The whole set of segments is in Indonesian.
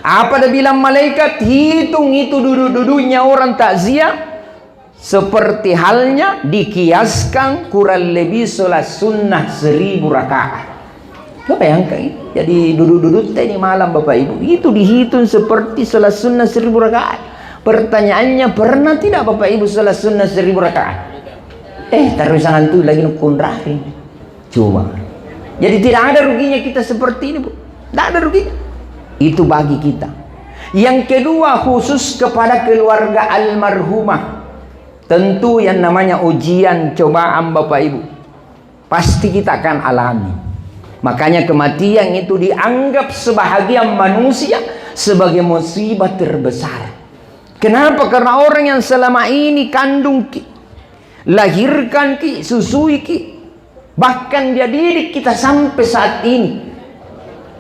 Apa dah bilang malaikat? Hitung itu duduk-duduknya orang takziah, seperti halnya dikiaskan kurang lebih sholat sunnah 1000 rakaat. Coba bayangkan, jadi duduk-duduk ini malam Bapak Ibu, itu dihitung seperti sholat sunnah 1000 rakaat. Pertanyaannya, pernah tidak Bapak Ibu sholat sunnah 1000 rakaat? Taruh sangat tuh lagi nukun rahim. Coba. Jadi tidak ada ruginya kita seperti ini, Bu. Tidak ada ruginya. Itu bagi kita. Yang kedua, khusus kepada keluarga almarhumah. Tentu yang namanya ujian, cobaan Bapak Ibu, pasti kita akan alami. Makanya kematian itu dianggap sebahagian manusia sebagai musibah terbesar. Kenapa? Karena orang yang selama ini kandung ki, lahirkan ki, susui ki, bahkan dia didik kita sampai saat ini,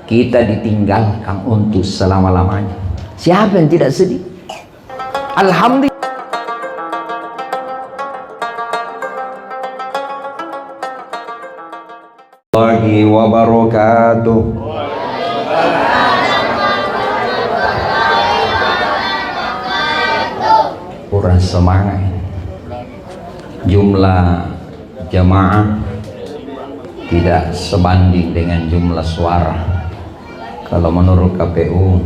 kita ditinggalkan untuk selama-lamanya. Siapa yang tidak sedih? Alhamdulillah. Warahmatullahi wabarakatuh. Kurang semangat. Jumlah jamaah tidak sebanding dengan jumlah suara. Kalau menurut KPU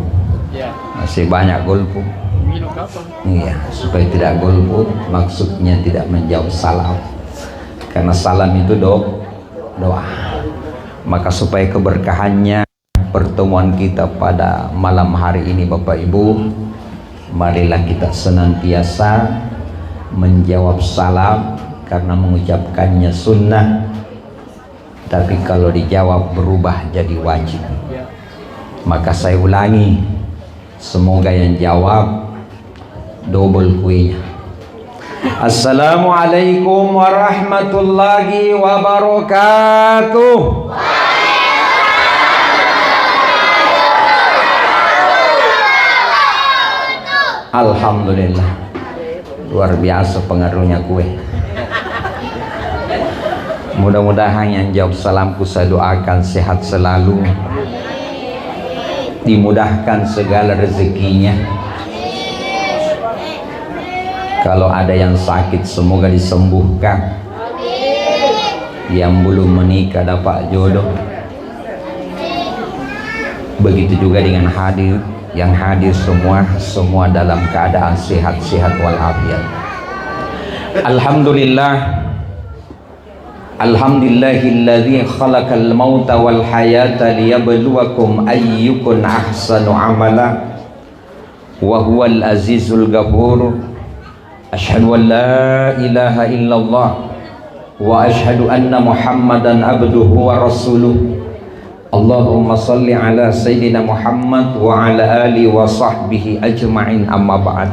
masih banyak golput. Iya, supaya tidak golput, maksudnya tidak menjawab salam. Karena salam itu doa. Maka supaya keberkahannya pertemuan kita pada malam hari ini Bapak Ibu, marilah kita senantiasa menjawab salam, karena mengucapkannya sunnah, tapi kalau dijawab berubah jadi wajib. Maka saya ulangi, semoga yang jawab double kuenya. Assalamualaikum warahmatullahi wabarakatuh. Alhamdulillah, luar biasa pengaruhnya kue. Mudah-mudahan yang jawab salamku saya doakan sehat selalu, dimudahkan segala rezekinya. Kalau ada yang sakit semoga disembuhkan. Yang belum menikah dapat jodoh. Begitu juga dengan yang hadir semua dalam keadaan sehat-sehat walafiat. Alhamdulillah. Alhamdulillahilladzi khalaqal mauta wal hayata liyabluwakum ayyukum ahsanu amala wa huwal azizul ghafur. Asyhadu an la ilaha illallah wa asyhadu anna Muhammadan abduhu wa rasuluh. Allahumma salli ala sayyidina Muhammad wa ala alihi wa sahbihi ajma'in, amma ba'd.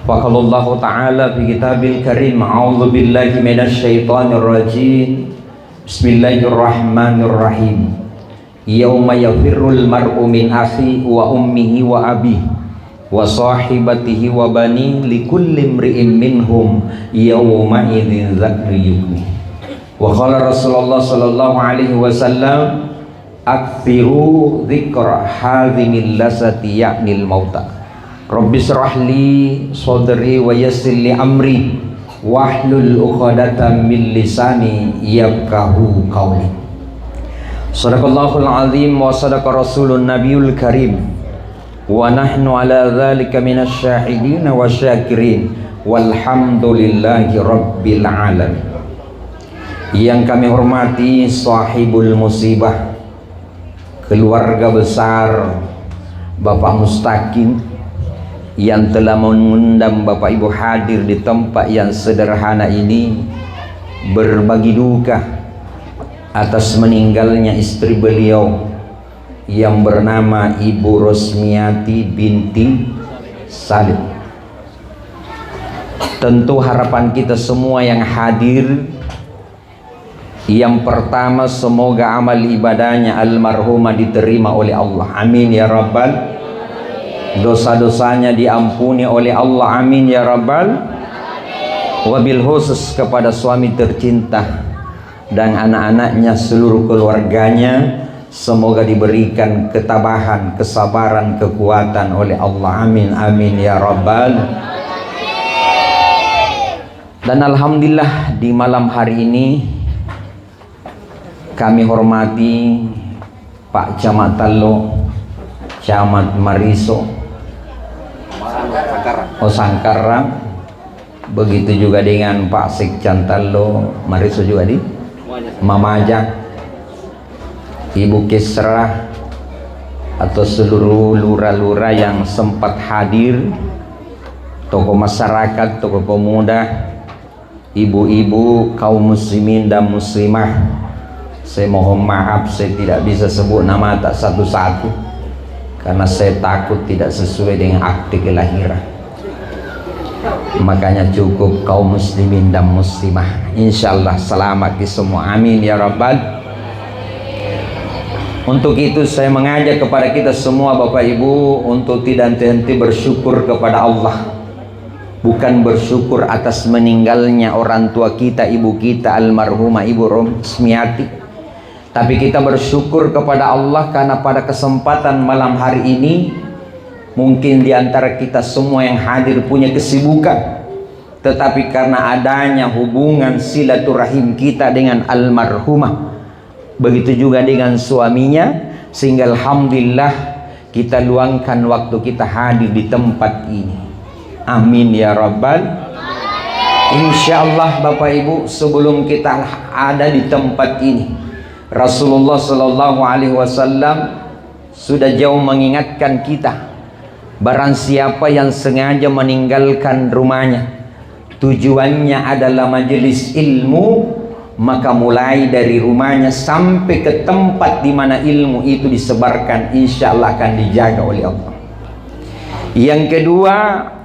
Faqalallahu ta'ala fi kitabil karim, a'udzu billahi minasy syaithanir rajim. Bismillahirrahmanirrahim. Yauma yafirrul mar'u min akhi wa ummihi wa abihi wa sahibatihi wa bani likulli imri'in minhum yawma idzin zakriyukni. Wa qala Rasulullah sallallahu alaihi wasallam, aktsiru dzikra hadhimil lasati ya'nil mauta. Rabbi shrah li sadri wa yassir li amri wahlul 'uqdatam min lisani yafqahu qawli. Shadaqallahul azim wa shadaqa rasulun nabiyul karim. Wa nahnu ala dzalika minasy syahidin wa syakirin walhamdulillahi rabbil alamin. Yang kami hormati sahibul musibah, keluarga besar Bapak Mustaqim yang telah mengundang Bapak Ibu hadir di tempat yang sederhana ini, berbagi duka atas meninggalnya istri beliau yang bernama Ibu Rosmiati binti Salim. Tentu harapan kita semua yang hadir, yang pertama semoga amal ibadahnya almarhumah diterima oleh Allah, amin ya rabbal. Dosa-dosanya diampuni oleh Allah, amin ya rabbal. Wabil khusus kepada suami tercinta dan anak-anaknya, seluruh keluarganya, Semoga diberikan ketabahan, kesabaran, kekuatan oleh Allah. Amin, amin ya rabbal. Dan alhamdulillah di malam hari ini kami hormati Pak Camat Tallo, Camat Mariso, Sangkarang, begitu juga dengan Pak Sekcan Tallo, Mariso juga di Mamajang, Ibu Kisrah, atau seluruh lurah-lurah yang sempat hadir, tokoh masyarakat, tokoh pemuda, ibu-ibu, kaum muslimin dan muslimah. Saya mohon maaf, saya tidak bisa sebut nama tak satu-satu karena saya takut tidak sesuai dengan akte kelahiran. Makanya cukup kaum muslimin dan muslimah. Insyaallah selamat di semua. Amin ya rabbal. Untuk itu saya mengajak kepada kita semua Bapak Ibu untuk tidak henti bersyukur kepada Allah. Bukan bersyukur atas meninggalnya orang tua kita, ibu kita almarhumah Ibu Romsmiati, tapi kita bersyukur kepada Allah karena pada kesempatan malam hari ini mungkin diantara kita semua yang hadir punya kesibukan, tetapi karena adanya hubungan silaturahim kita dengan almarhumah, begitu juga dengan suaminya, sehingga alhamdulillah kita luangkan waktu kita hadir di tempat ini. Amin ya rabbal. Insyaallah Bapak Ibu, sebelum kita ada di tempat ini, Rasulullah Shallallahu Alaihi Wasallam sudah jauh mengingatkan kita, barang siapa yang sengaja meninggalkan rumahnya tujuannya adalah majelis ilmu, maka mulai dari rumahnya sampai ke tempat di mana ilmu itu disebarkan, insya Allah akan dijaga oleh Allah. Yang kedua,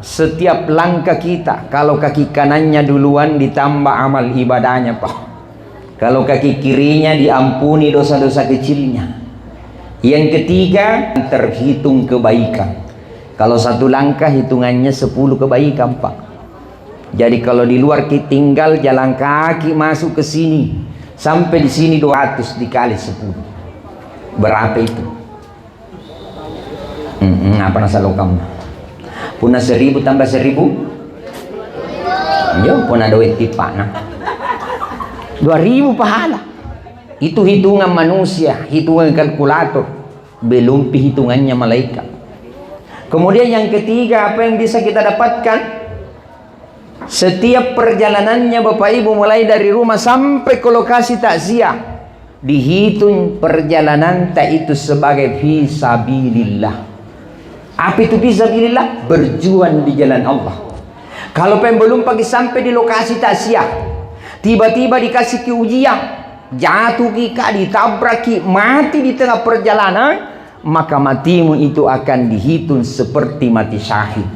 setiap langkah kita, kalau kaki kanannya duluan ditambah amal ibadahnya Pak, kalau kaki kirinya diampuni dosa-dosa kecilnya. Yang ketiga, terhitung kebaikan. Kalau satu langkah hitungannya 10 kebaikan Pak. Jadi kalau di luar kita tinggal jalan kaki masuk ke sini, sampai di sini 200 dikali 10. Berapa itu? Apa nasa lokam? Punah 1000 tambah 1000? Yo, punah duit tipa nah. 2000 pahala. Itu hitungan manusia, hitungan kalkulator, belum hitungannya malaikat. Kemudian yang ketiga, apa yang bisa kita dapatkan? Setiap perjalanannya Bapak Ibu, mulai dari rumah sampai ke lokasi takziah, dihitung perjalanan tak itu sebagai fisabilillah. Apa itu fisabilillah? Berjuang di jalan Allah. Kalau belum pagi sampai di lokasi takziah, tiba-tiba dikasih ke ujian, jatuh kika, ditabrak, mati di tengah perjalanan, maka matimu itu akan dihitung seperti mati syahid.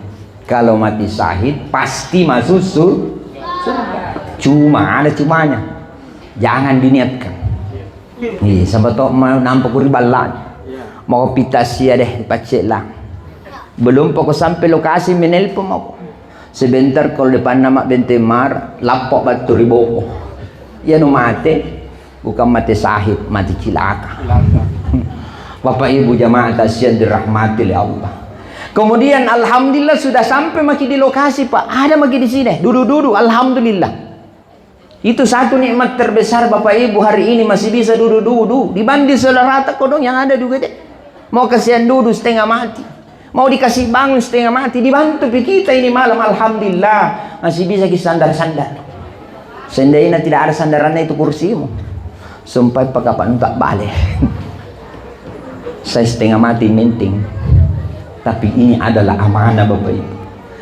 Kalau mati syahid pasti masuk surga. Cuma ada cumanya, jangan diniatkan. Nih, sampai tok mau nampak kuribalan, mau pitasia deh pacek lah. Belum pokok sampai lokasi menelpon aku. Sebentar kalau depan nama Bentemar, lapok batu riboko. Ya no mati, bukan mati syahid, mati cilaka. Bapak Ibu jamaah tasyan dirahmati oleh Allah. Kemudian alhamdulillah sudah sampai maki di lokasi Pak. Ada maki di sini, duduk-duduk, alhamdulillah. Itu satu nikmat terbesar Bapak Ibu, hari ini masih bisa duduk-duduk. Dibanding saudara rata kodong yang ada juga deh. Mau kasihan duduk setengah mati, mau dikasih bangun setengah mati, dibantu kita ini malam alhamdulillah masih bisa sandar-sandar. Seandainya tidak ada sandarannya itu kursimu, sampai kapan tak balik. Saya setengah mati menting, tapi ini adalah amanah Bapak Ibu.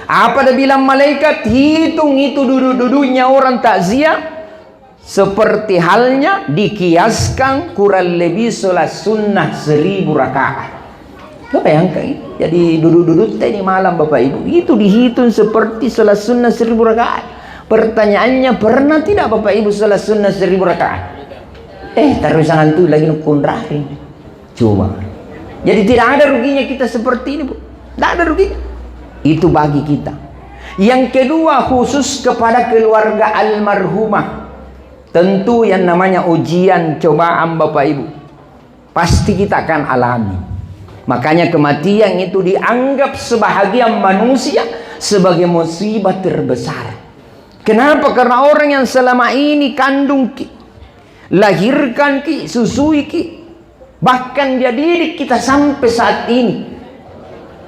Apa dah bilang malaikat, hitung itu duduk-duduknya orang takziah seperti halnya dikiaskan kurang lebih sholat sunnah 1000 rakaat. Lo bayangkan, jadi duduk-duduk ini malam Bapak Ibu itu dihitung seperti sholat sunnah 1000 rakaat. Pertanyaannya, pernah tidak Bapak Ibu sholat sunnah 1000 rakaat? Taruh sangan tuh lagi nukun rahim. Cuma jadi tidak ada ruginya kita seperti ini Bu, tidak ada ruginya. Itu bagi kita. Yang kedua, khusus kepada keluarga almarhumah, tentu yang namanya ujian cobaan Bapak Ibu. Pasti kita akan alami. Makanya kematian itu dianggap sebahagian manusia sebagai musibah terbesar. Kenapa? Karena orang yang selama ini kandung ki, lahirkan ki, susui ki, bahkan dia didik kita sampai saat ini,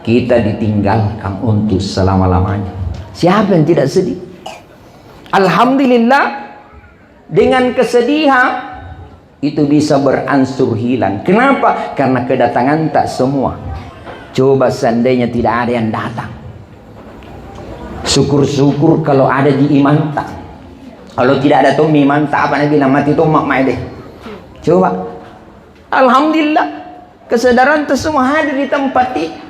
kita ditinggalkan untuk selama-lamanya. Siapa yang tidak sedih? Alhamdulillah, dengan kesedihan itu bisa beransur hilang. Kenapa? Karena kedatangan tak semua. Coba seandainya tidak ada yang datang, syukur-syukur kalau ada di imanta. Kalau tidak ada tuh imanta, apa nabi nama itu mak mai deh. Coba, alhamdulillah, kesadaran itu semua hadir di tempat ini.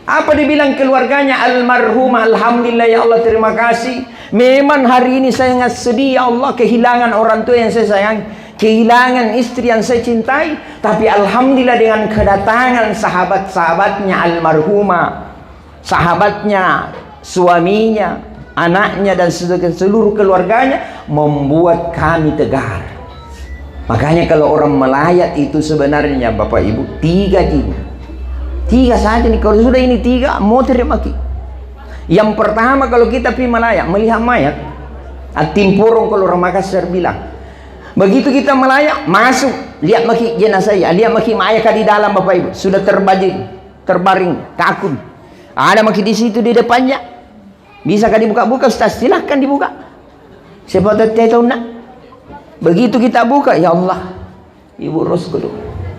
Apa dibilang keluarganya almarhumah? Alhamdulillah ya Allah, terima kasih. Memang hari ini saya sangat sedih ya Allah, kehilangan orang tua yang saya sayang, kehilangan istri yang saya cintai. Tapi alhamdulillah dengan kedatangan sahabat-sahabatnya almarhumah, sahabatnya, suaminya, anaknya, dan seluruh keluarganya, membuat kami tegar. Makanya kalau orang melayat itu sebenarnya Bapak Ibu, tiga saja nih. Kalau sudah ini tiga, mau terima ki. Yang pertama, kalau kita pergi melayat, melihat mayat, Timpurung kalau orang Makassar bilang, begitu kita melayat, masuk, lihat maki jenazah saya, lihat maki mayat di dalam Bapak Ibu, sudah terbaring, kakun. Ada maki di situ di depannya. Bisakah dibuka-buka Ustaz? Silahkan dibuka. Siapa tahu nak. Begitu kita buka, ya Allah, Ibu Rosko,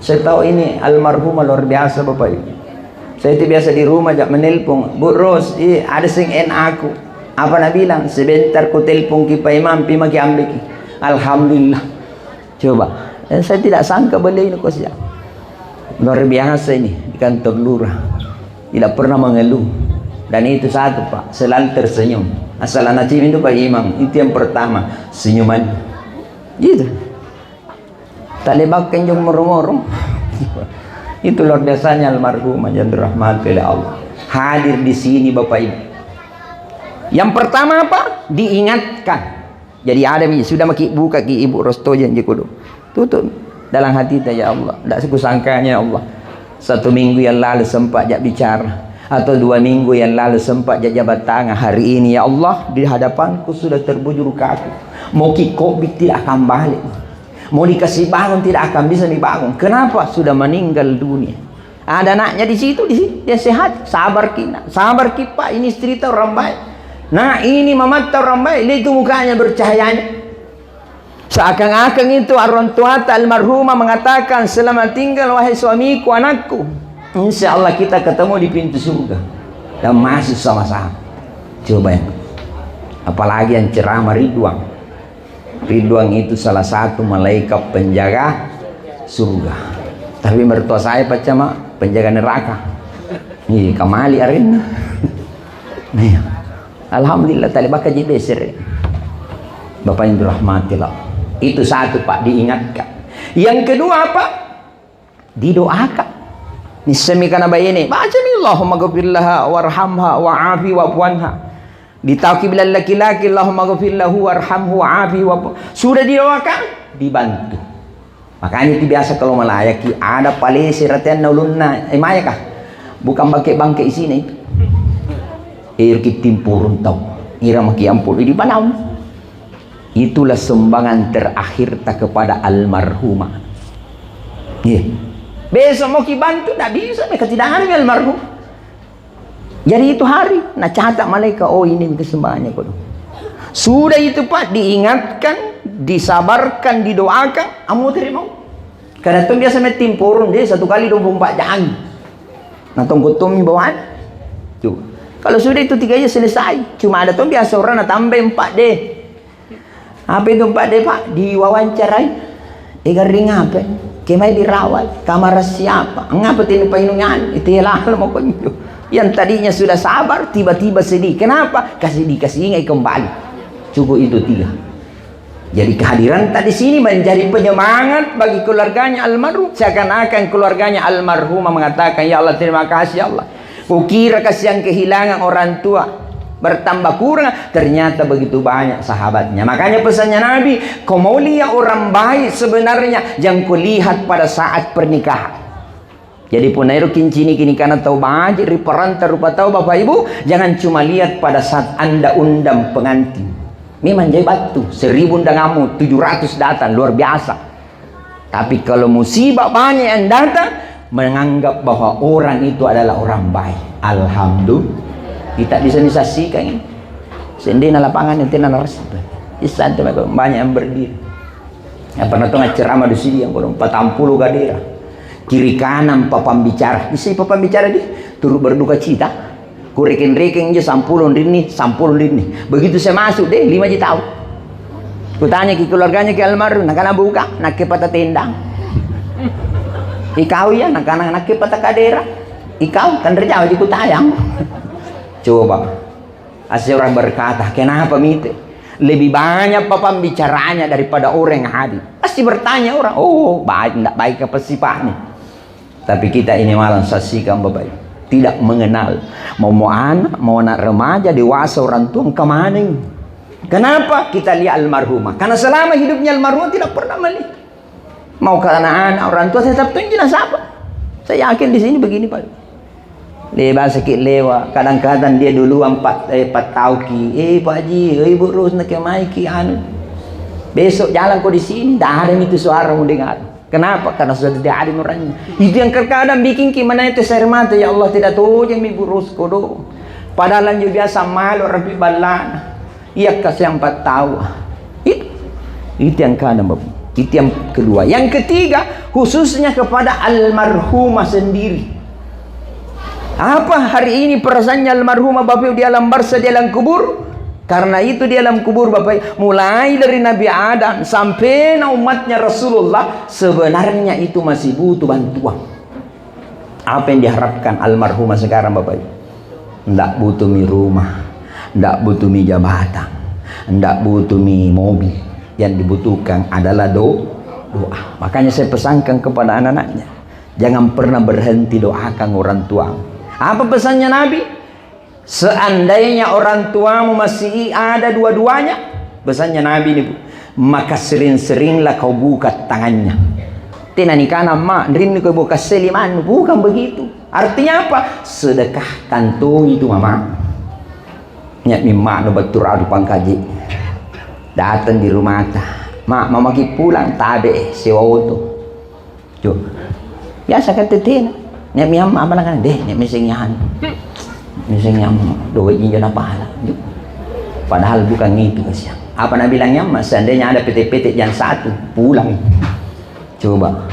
saya tahu ini almarhumah luar biasa Bapak Ibu. Saya itu biasa di rumah jak menelpon, Bu Ros, ada sing aku. Apa nak bilang? Sebentar ku telpon ki Pak Imam, pi maki ambil ki. Alhamdulillah. Coba, saya tidak sangka beliau ini kos ya. Luar biasa ini di kantor lurah. Tidak pernah mengeluh. Dan itu satu Pak, selalu tersenyum. Asal anak cim itu Pak Imam, itu yang pertama, senyuman. Gitu. Tak lebakan jong morong-morong. Itu luar biasanya almarhumah yang dirahmati oleh Allah. Hadir di sini Bapak Ibu. Yang pertama apa? Diingatkan. Jadi ada sudah maki buka ki Ibu Rosto yang kudu. Tutup dalam hati kita, ya Allah. Tak sekusangkanya ya Allah. 1 minggu yang lalu sempat jak bicara, atau 2 minggu yang lalu sempat jak jabat tangan. Hari ini ya Allah di hadapanku sudah terbujur kaku. Mau ki Covid tidak akan balik. Mau dikasih bangun tidak akan bisa dibangun. Kenapa? Sudah meninggal dunia. Ada anaknya di situ, dia sehat. Sabar kita, sabar kita Pak. Ini cerita orang baik. Nah ini mamata orang baik. Lihat itu mukanya bercahayanya. Seakan-akan itu orang tua almarhumah mengatakan, selamat tinggal wahai suamiku, anakku. Insya Allah kita ketemu di pintu surga dan masuk sama-sama. Coba ya. Apalagi yang ceramah Ridwan. Ridwan itu salah satu malaikat penjaga surga. Tapi mertua saya pacama penjaga neraka. Nih kamali arin. Nih, alhamdulillah tali bakal jadi beser. Bapak yang dirahmati Allah. Itu satu Pak, diingatkan. Yang kedua apa? Didoakan. Nisemikana bayini. Baca nih Allahumma ghafirlaha warhamha wa'afi wa'fuanha. Ditauki bila laki-laki Allahumma ghafirlahu warhamhu wa'afi wa. Sudah didoakan, dibantu. Makanya itu biasa kalau melayaki ada palesi ratian naulunna maya kah? Bukan bangke-bangke isina itu. Irki timpurun tau. Ira maki ampun di banaun. Itulah sumbangan terakhir tak kepada almarhumah. Yeah. Besok mau ki bantu tak bisa, mereka tidak ada almarhum. Jadi itu hari, nak catat malaikat, oh ini kesembahannya kau. Sudah itu Pak, diingatkan, disabarkan, didoakan, amu terima. Karena itu biasa metim purun dia 1 kali 24 jam. Nah tunggu tumi bawaan. Tuh. Kalau sudah itu 3 aja selesai. Cuma ada tuh biasa orang nak tambah 4 deh. Apa itu 4 deh Pak? Diwawancarai. Garing apa? Kemai dirawat. Kamar siapa? Ngapa tini painungan? Itu ya lah mau kunjung. Yang tadinya sudah sabar tiba-tiba sedih. Kenapa? Kasih ingat kembali. Cukup itu 3. Jadi kehadiran tadi sini menjadi penyemangat bagi keluarganya almarhum. Seakan-akan keluarganya almarhumah mengatakan, ya Allah terima kasih ya Allah. Kukira kasihan kehilangan orang tua. bertambah kurang, ternyata begitu banyak sahabatnya. Makanya pesannya Nabi, kau mau lihat orang baik sebenarnya yang kau lihat pada saat pernikahan. Jadi punairo kincini kini karena tahu banyak riperantar rupa tahu Bapak Ibu, jangan cuma lihat pada saat Anda undang pengantin. Memang jadi batu 1000 undanganmu 700 datang, luar biasa. Tapi kalau musibah banyak yang datang, menganggap bahwa orang itu adalah orang baik. Alhamdulillah, kita bisa disaksikan ini. Sendiri lapangan yang tidak naras. Isan itu banyak yang berdiri. Yang pernah tuh ceramah di sini yang 40 gadera. Kiri kanan papam bicara. Isi papam bicara di turut berduka cita. Ku reking-reking aja sampulun rini. Begitu saya masuk deh 5 tahun. Ku tanya ke keluarganya ke almarhum, nak kana buka, nak ke patah tendang. Ikau ya, nak ke patah kadera. Ikau kan rejau di ku tayang. Coba. Asal orang berkata, kenapa mite? Lebih banyak papam bicaranya daripada orang yang hadir. Pasti bertanya orang, oh baik, tidak baik apa sifatnya. Tapi kita ini malam saksikan Bapak Ibu, tidak mengenal mau anak remaja, dewasa, orang tua kemana ini. Kenapa kita lihat almarhumah? Karena selama hidupnya almarhumah tidak pernah melihat. Mau ke anak-anak orang tua tetap tunjuk siapa. Saya yakin di sini begini Pak. Lebar sakit lewat, kadang-kadang dia dulu 4 tahun ki, Pak Haji, Ibu Ros nak kemai ki anu. Besok jalan kau di sini, dah ada itu suara mau dengar. Kenapa? Karena sudah tidak ada orangnya. Itu yang terkadang bikin gimana itu saya mata, ya Allah tidak tahu yang Ibu Ros kodo. Padahal yang biasa malu rapi balana. Ia kasih 4 tahun. Itu yang kadang Bapak. Itu yang kedua. Yang ketiga, khususnya kepada almarhumah sendiri. Apa hari ini perasaannya almarhumah Bapak di alam barzah, di alam kubur? Karena itu di alam kubur Bapak, mulai dari Nabi Adam sampai umatnya Rasulullah, sebenarnya itu masih butuh bantuan. Apa yang diharapkan almarhumah sekarang Bapak? Tidak butuh mi rumah, tidak butuh mi jabatan, tidak butuh mi mobil. Yang dibutuhkan adalah doa. Makanya saya pesankan kepada anak-anaknya, jangan pernah berhenti doakan orang tua. Apa pesannya Nabi? Seandainya orang tuamu masih ada dua-duanya, pesannya Nabi ini, maka sering-seringlah kau buka tangannya. Tina nikana mak, rindu kau buka seliman, bukan begitu. Artinya apa? Sedekahkan tuh itu mama. Nyak mima no betul adu pangkaji. Datang di rumah mak, mama ki pulang tabe sewa auto. Cuk. Biasa kan tetin. Nyak miam apa nak deh, nyak misengyan. Misengyan doanya jangan pahala. Padahal bukan itu kasihan. Apa Nabi bilangnya? Seandainya ada PT-PT yang satu pulang. Coba.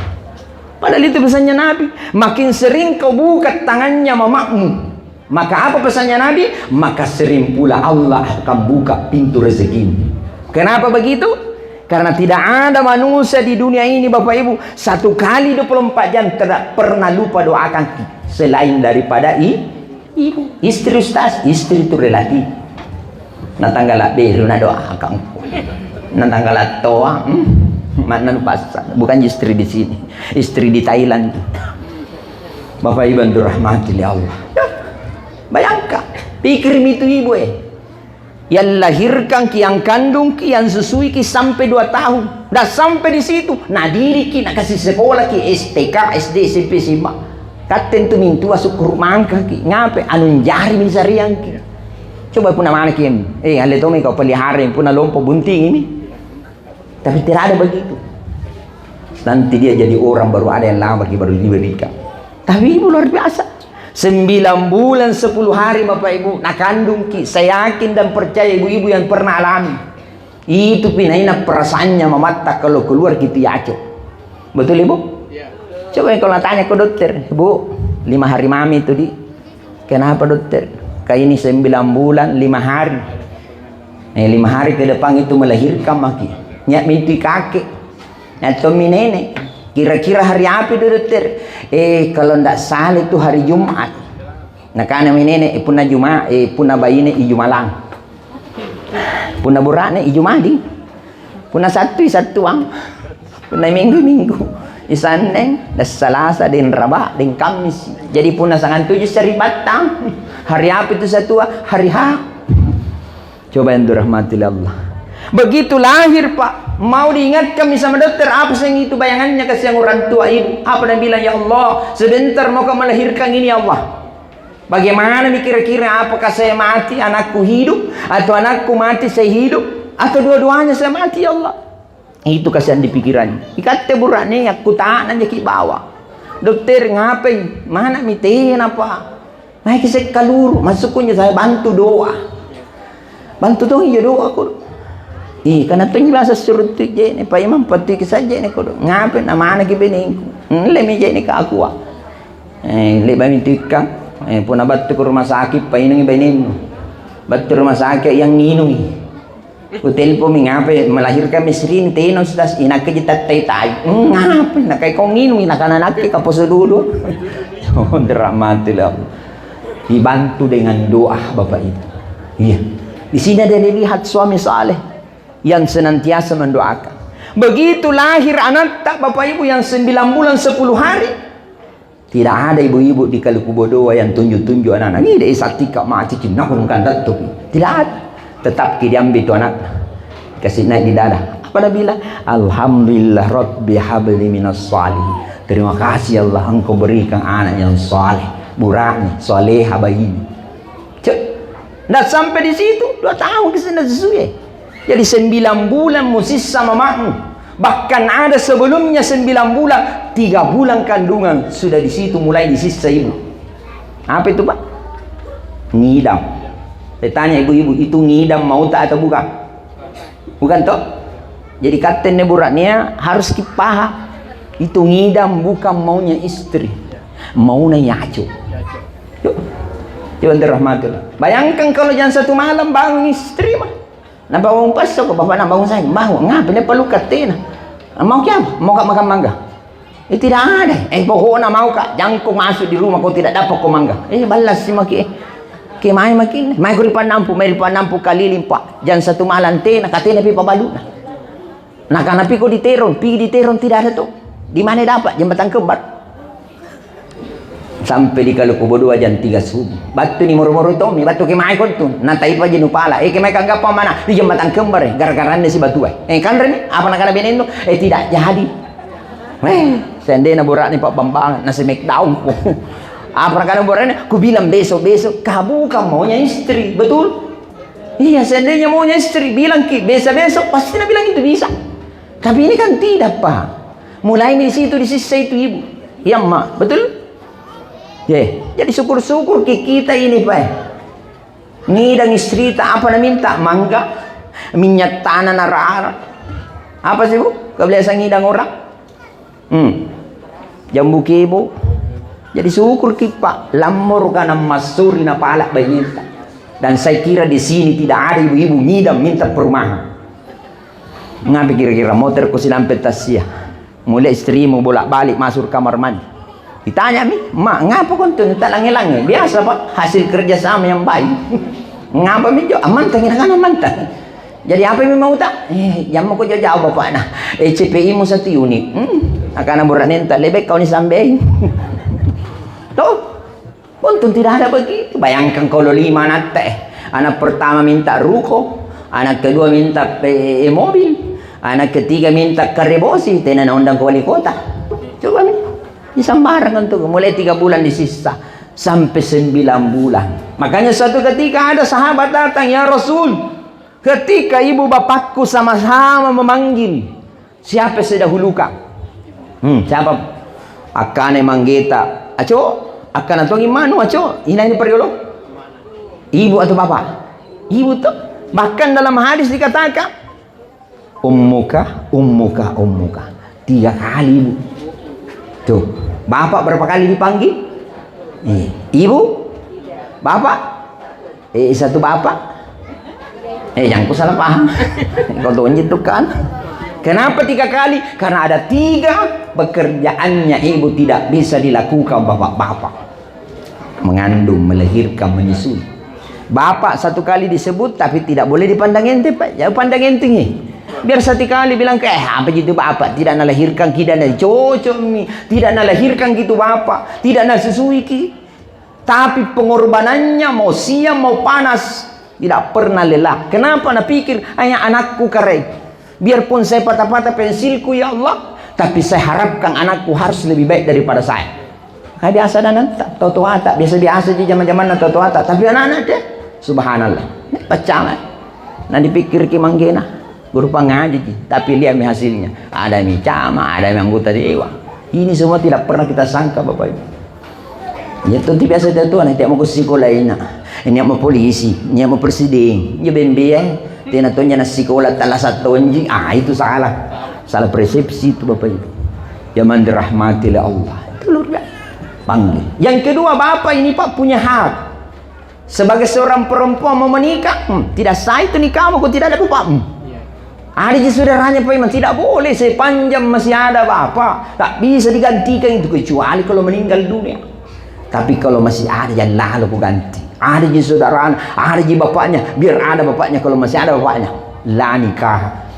Padahal itu pesannya Nabi. Makin sering kau buka tangannya mamamu, maka apa pesannya Nabi? Maka sering pula Allah akan buka pintu rezeki. Kenapa begitu? Karena tidak ada manusia di dunia ini Bapak Ibu 1 kali 24 jam tidak pernah lupa doakan selain daripada ibu. Istri Ustaz, istri itu relatif. Natanggala beru na doakan. Natanggala toa. Mana pasal? Bukan istri di sini, istri di Thailand. Bapak Ibu dirahmati oleh Allah. Bayangkan, pikir itu ibu yang lahirkan ki, yang kandung ki, yang susui ki sampai 2 tahun. Dah sampai di situ, nah diri ki nak kasih sekolah ki STK, SD, SMP, SMA. Katen tu mintu masuk ke rumah ki, ngape anun jari min sariang ki. Coba punah mana ki? Ale tome kau pelihara yang punah lompo bunting ini. Tapi tidak ada begitu. Nanti dia jadi orang baru ada yang lama baru diberikan. Tapi ibu luar biasa. 9 bulan 10 hari Bapak Ibu nak kandung ki. Saya yakin dan percaya ibu-ibu yang pernah alami. Itu pinaina perasaannya mamata kalau keluar gitu ya cok. Betul Ibu? Ya. Coba kalau tanya ke dokter, Bu, 5 hari mami itu di. Kenapa dokter? Kayak ini 9 bulan 5 hari. 5 hari ke depan itu melahirkan maki. Nyak mimpi kakek, atau mi nenek. Kira-kira hari apa itu dokter? Kalau tidak salah itu hari Jumat. Nah karena mi nenek punah Jumat, punah bayi ini Jumalang, punah burane Jumadi, punah satuang, punah minggu, Isandeng, dan Selasa, dan Rabu, dan Kamis. Jadi punah sangat 7 seri batang. Hari apa itu satu? Hari H. Coba yang dirahmati Allah. Begitu lahir Pak, mau diingatkan sama dokter, apa sih itu bayangannya kasih orang tua ibu? Apa dan bilang, ya Allah, sebentar mau kau melahirkan ini ya Allah. Bagaimana nih kira-kira, apakah saya mati anakku hidup, atau anakku mati saya hidup, atau dua-duanya saya mati ya Allah? Itu kasihan di pikirannya. Ikatnya buraknya aku tak nanya ki bawa. Dokter ngapain? Mana mitin apa? Naik saya kaluru, masuknya saya bantu doa. Bantu doa ya doa aku. Karena tu ni bahasa surut tu je ni, Pak Imam pati ke saja ni ko. Ngapain nama anak bening? Le mi je ni ka aku. Le ba mi tikang. Pun abat ke rumah sakit pa inang bening. Batu rumah sakit yang nginung. Ku telpon mi ngapain melahirkan misrin teno sudah inak ke jitat tai. Ngapain nak kay kong nginung inak anak ka poso dulu. Oh dramatil. Dibantu dengan doa Bapak Ibu. Iya. Di sini ada dilihat suami saleh yang senantiasa mendoakan. Begitu lahir anak tak Bapak Ibu yang 9 bulan 10 hari, tidak ada ibu-ibu di Kalukubodoa yang tunjuk-tunjuk anak-anak. Ini dari sakti kak mati cina kurungkan datuk. Tidak ada. Tetap diambil itu anak, kasih naik di dada. Apa dah bilang? Alhamdulillah Rabbi habli minas salih. Terima kasih Allah engkau berikan anak yang saleh, buraknya salehah bayi. Nah sampai di situ 2 tahun kesana sesuai. Jadi 9 bulan musis sama makmu. Bahkan ada sebelumnya 9 bulan, 3 bulan kandungan sudah di situ mulai disisa ibu. Apa itu Pak? Ngidam. Saya tanya ibu-ibu, itu ngidam mau tak atau bukan? Bukan toh? Jadi katanya buraknya harus kipaham. Itu ngidam bukan maunya istri, maunya yacu. Yuk. Coba rahmatullah. Bayangkan kalau jam 1 malam bangun istri mah. Nak bangun pasok ke bapak nak bangun saya. Bangun ngapa dia perlu katena. Mau apa? Mau kak makan mangga? Tidak ada. Pokoknya mau kak jangkung masuk di rumah kau tidak dapat kau mangga. Balas si maki. Ke mai makin. Mai kau ripan nampu kali limpa. Jam 1 malam tena katena pi pabalu. Nak kana pi kau diteron, tidak ada tu. Di mana dapat jembatan kembar? Sampai di Kalukubodoa jam 3 subuh. Batu ni moro-moro itu mi batu kemai kon tu. Nanti pa je nupala. Kemai kagak pa mana? Di jembatan kembar gara-gara si batu kan ni apa nak kana benen tu? Tidak jadi. Sende na borak ni Pak Bambang nasi McDown. Apa nak kana borak ni? Ku bilang besok kamu maunya istri, betul? Iya, seandainya maunya istri bilang ki besok pasti nak bilang itu bisa. Tapi ini kan tidak Pak. Mulai di situ di sisi itu ibu. Ya mak, betul? Jadi syukur-syukur kita ini Pak. Ngidang istri tak apa nak minta mangga, minyak tanah narara. Apa sih Bu? Kebiasaan ngidang orang. Jambu kibu. Jadi syukur kita lamur kana masuri na palak bayita. Dan saya kira di sini tidak ada ibu-ibu ngidam minta perumahan. Ngapain kira-kira motor ku silam petasia. Mulai istrimu bolak-balik masuk kamar mandi. Ditanya mi, mak ngapa kau tuh tak langi-langi? Biasa Pak, hasil kerjasama yang baik. Ngapa mi jo? Aman tang. Jadi apa yang mau tak? Jam kau jauh bapak nah. CPI mu 1 unit. Akan burak nenta lebih kau ni sampai. Tuh, untung tidak ada begitu. Bayangkan kalau 5 anak teh. Anak pertama minta ruko, anak kedua minta mobil, anak ketiga minta karebosi. Tenan undang ke wali kota. Coba mi. Disambarkan tuh mulai 3 bulan disisa sampai 9 bulan. Makanya suatu ketika ada sahabat datang, ya Rasul, ketika ibu bapakku sama-sama memanggil, siapa saya dahulukan? Siapa? Akan manggeta. Aco, akan atau gimana aco? Ini periolo. Ibu atau bapak? Ibu tuh. Bahkan dalam hadis dikatakan, ummuka. 3 kali ibu. Tuh, bapak berapa kali dipanggil? Ibu, bapak, 1 bapak. Jangan ku salah paham. Kau tunjuk tuh kan? Kenapa 3 kali? Karena ada 3 pekerjaannya ibu tidak bisa dilakukan bapak-bapak. Mengandung, melahirkan, menyusui. Bapak 1 kali disebut tapi tidak boleh dipandang ente Pak. Jangan pandang ente nih. Biar 1 kali bilang ke apa gitu bapak tidak nalahirkan kita dari cocok mi, tidak nalahirkan gitu bapak, tidak nasusui ki. Tapi pengorbanannya mau siang mau panas Tidak pernah lelah. Kenapa? Nak pikir hanya anakku karek. Biarpun saya patah-patah pensilku ya Allah, tapi saya harapkan anakku harus lebih baik daripada saya. Kayak biasa dan toto ata, biasa-biasa di zaman-zaman toto ata, tapi anak-anak deh, subhanallah, pecah. Nah dipikir ki manggena, berupa ngaji, tapi lihat hasilnya. Ada yang cama, ada yang anggota dewan. Ini semua tidak pernah kita sangka, Bapak Ibu. Ya tentu biasa itu anak tidak mau ke sekolah ini mau polisi, ini mau presiden, ini bembe tenatunya na sekolah talah satu anjing. Itu salah persepsi itu Bapak Ibu. Zaman dirahmati oleh Allah. Itu luar biasa. Panggil. Yang kedua, Bapak ini Pak punya hak. Sebagai seorang perempuan mau menikah, tidak sah itu nikahmu kok tidak ada bapak. Ada je saudaranya Pak Iman, tidak boleh sepanjang masih ada bapak. Tak bisa digantikan itu kecuali kalau meninggal dunia. Tapi kalau masih ada yang lalu aku ganti. Ada je saudara, ada je bapaknya, biar ada bapaknya kalau masih ada bapaknya. La nikah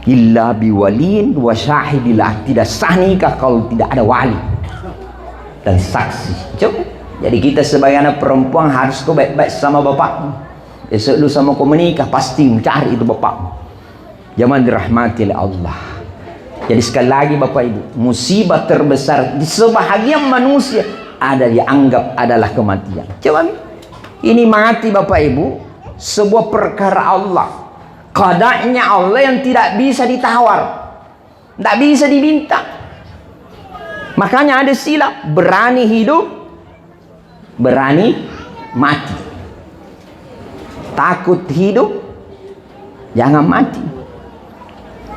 illa biwalin wa syahidillah. Tidak sah nikah kalau tidak ada wali dan saksi. Coba. Jadi kita sebagai anak perempuan harus kau baik-baik sama bapakmu. Esok lu sama kau menikah pasti mencari itu bapakmu. Jangan dirahmati oleh Allah. Jadi sekali lagi Bapak Ibu, musibah terbesar di sebahagian manusia ada dianggap adalah kematian. Coba ini mati Bapak Ibu, sebuah perkara Allah, qadanya Allah yang tidak bisa ditawar, tidak bisa diminta. Makanya ada sila, berani hidup, berani mati. Takut hidup, jangan mati.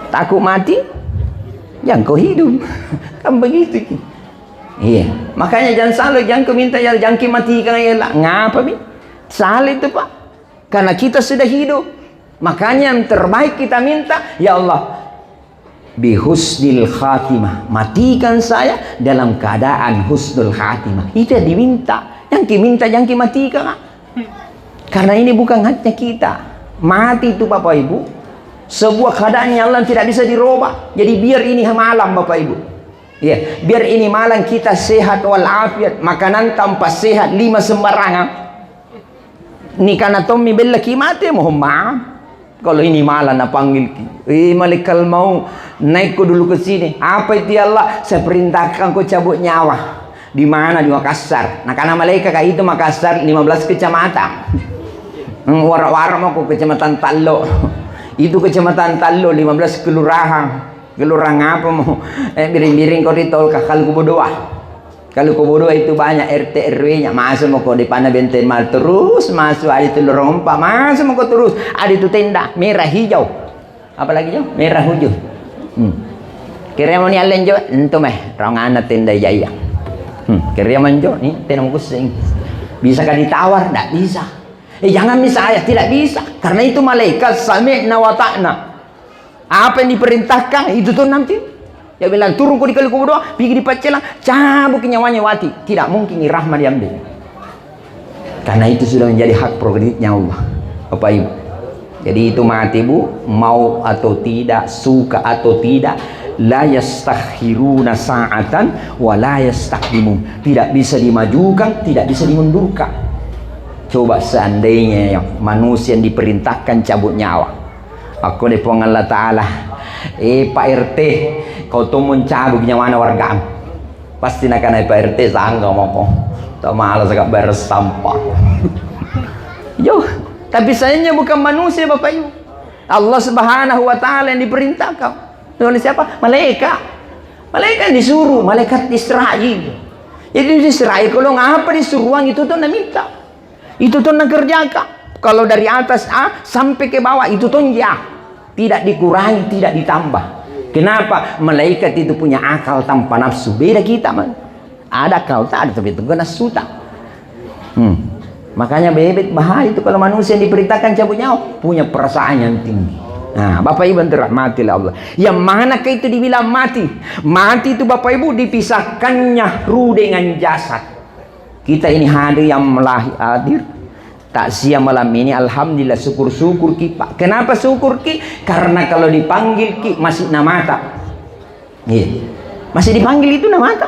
Takut mati, jangan kau hidup. Kan begitu. Iya, makanya jangan salah, jangan kau minta, jangan kau matikan ya lah. Ngapa bi? Salah itu Pak. Karena kita sudah hidup. Makanya yang terbaik kita minta, ya Allah, bihusnil khatimah, matikan saya dalam keadaan husnul khatimah. Itu yang diminta. Yang diminta jangan matikan. Karena ini bukan hanya kita. Mati itu Bapak Ibu, sebuah keadaan yang Allah tidak bisa dirubah. Jadi biar ini malam Bapak Ibu, ya, biar ini malam kita sehat walafiat, makanan tanpa sehat, 5 sembarangan. Ini karena Tommy bella ki mati, mohon maaf. Kalau ini malam nak panggil ki, malaikat mau naik ko dulu ke sini. Apa itu ya Allah? Saya perintahkan kau cabut nyawa. Di mana? Di Makassar. Nah karena malaikat kayak itu Makassar 15 kecamatan. Warak-warak mau ke kecamatan Tallo. Itu kecamatan Tallo 15 kelurahan. Kelurahan apa mau? Miring-miring kau ditol ke Kalkubodoa. Kalkubodoa itu banyak RT RW-nya. Masuk mau kau di Pana Benten Mal terus masuk ada itu lorong 4, masuk mau kau terus ada itu tenda merah hijau. Apa lagi hijau? Merah hijau. Kira mau ni alen jo entu meh rongana tenda jaya. Kira manjo ni tenda kusing. Bisakah ditawar? Tak bisa. Jangan misalnya tidak bisa, karena itu malaikat sami'na wa ta'na. Apa yang diperintahkan itu tuh nanti. Dia bilang turun kau di Kalkubodoa, pergi di Pacelang, cabut nyawanya wati. Tidak mungkin rahmat diambil. Karena itu sudah menjadi hak prerogatifnya Allah, Bapak Ibu. Jadi itu mati Bu, mau atau tidak, suka atau tidak, la yastakhiruna sa'atan wa la yastaqdimun. Tidak bisa dimajukan, tidak bisa dimundurkan. Coba seandainya yang manusia yang diperintahkan cabut nyawa, aku dipong Allah Ta'ala, Pak RT, kau tuh mencabut nyawa warga, pasti nak naik Pak RT sangka mau tak malas agak beres sampah. Yo, tapi sayangnya bukan manusia Bapak Ibu, Allah Subhanahu Wa Ta'ala yang diperintahkan. Oleh siapa? Malaikat. Malaikat disuruh, malaikat Israel. Jadi Israel kalau ngapa disuruh itu tuh nak minta. Itu tuh nak kerjakan. Kalau dari atas A sampai ke bawah itu tuh ya, tidak dikurangi, tidak ditambah. Kenapa? Malaikat itu punya akal tanpa nafsu. Beda kita man. Ada akal tak ada, tapi itu nafsu tak. Makanya bebek bahaya itu kalau manusia yang diperintahkan cabut nyawa punya perasaan yang tinggi. Nah, Bapak Ibu dirahmati oleh Allah. Yang manakah itu dibilang mati? Mati itu Bapak Ibu dipisahkannya ruh dengan jasad. Kita ini hadir yang hadir takziah malam ini, alhamdulillah, syukur-syukur ki Pak. Kenapa syukur ki? Karena kalau dipanggil ki masih namata. Iya. Masih dipanggil itu namata.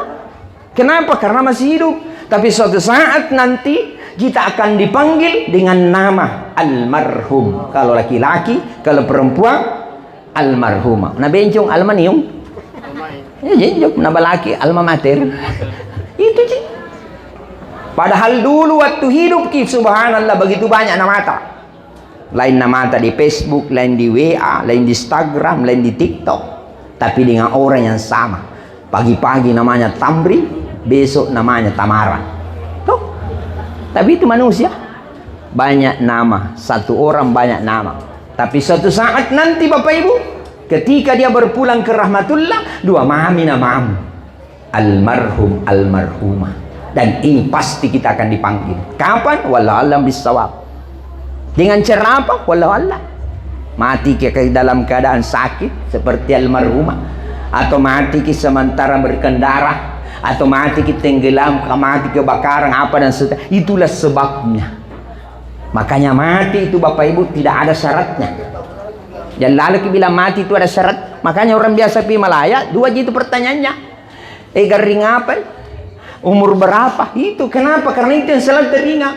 Kenapa? Karena masih hidup. Tapi suatu saat nanti kita akan dipanggil dengan nama almarhum. Kalau laki-laki, kalau perempuan almarhumah. Na bencong almanium. Ya jenjok na balaki alma mater. Itu sih. Padahal dulu waktu hidup kita subhanallah begitu banyak nama mata. Lain nama mata di Facebook, lain di WA, lain di Instagram, lain di TikTok. Tapi dengan orang yang sama. Pagi-pagi namanya Tamri, besok namanya Tamara. Tuh. Tapi itu manusia. Banyak nama. Satu orang banyak nama. Tapi suatu saat nanti Bapak Ibu, ketika dia berpulang ke rahmatullah, dua mami namamu. Almarhum, almarhumah. Dan ini pasti kita akan dipanggil. Kapan? Wallahu a'lam bissawab. Dengan cara apa? Wallahu a'lam. Mati ke dalam keadaan sakit seperti almarhumah, atau mati ke sementara berkendara, atau mati ke tenggelam, mati kebakaran apa dan sebagainya. Itulah sebabnya. Makanya mati itu Bapak Ibu tidak ada syaratnya. Dan lalu bilang mati itu ada syarat. Makanya orang biasa pi Malaya dua gitu pertanyaannya. Garing apa? Umur berapa? Itu kenapa? Karena itu yang selalu teringat.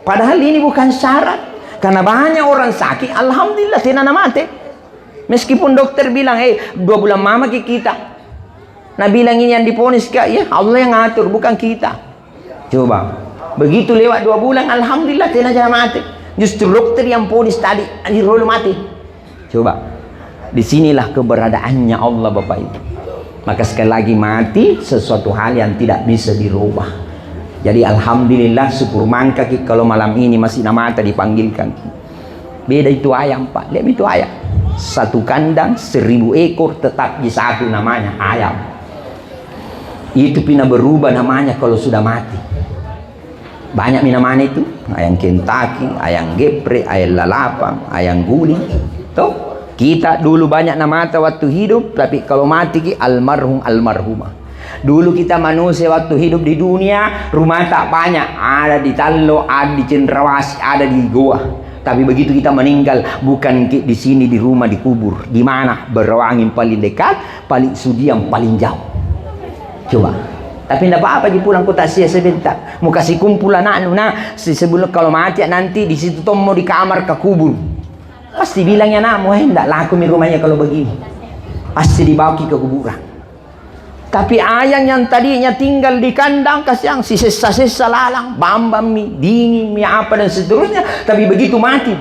Padahal ini bukan syarat. Karena banyak orang sakit, alhamdulillah tidak mati. Meskipun dokter bilang, 2 bulan mama ke kita. Nah bilang ini yang diponis kak, ya Allah yang ngatur, bukan kita. Coba, begitu lewat 2 bulan, alhamdulillah tidak mati. Justru dokter yang ponis tadi, dulu mati. Coba, disinilah keberadaannya Allah Bapak Ibu. Maka sekali lagi mati sesuatu hal yang tidak bisa dirubah. Jadi alhamdulillah syukur mangka kalau malam ini masih nama mata dipanggilkan. Beda itu ayam Pak, lihat itu ayam. Satu kandang 1000 ekor tetap di satu namanya ayam. Itu pina berubah namanya kalau sudah mati. Banyak namanya itu, ayam Kentucky, ayam geprek, ayam lalapang, ayam guling. Tuh. Kita dulu banyak nama mata waktu hidup, tapi kalau mati almarhum almarhumah. Dulu kita manusia waktu hidup di dunia, rumah tak banyak, ada di Tallo, ada di Cendrawasih, ada di Goa. Tapi begitu kita meninggal, bukan di sini di rumah dikubur, di mana? Berawangin paling dekat, paling sudiam paling jauh. Coba. Tapi tidak apa-apa pulang kota sia sebentar. Mau kasih kumpul anak sebelum kalau mati nanti di situ toh mau di kamar ke kubur. Pasti bilangnya nak mau hendak laku di rumahnya kalau begini. Pasti dibawa ke kuburan. Tapi ayam yang tadinya tinggal di kandang kasihan si sesa-sesa lalang, bambam mie, dingin mie apa dan seterusnya. Tapi begitu mati,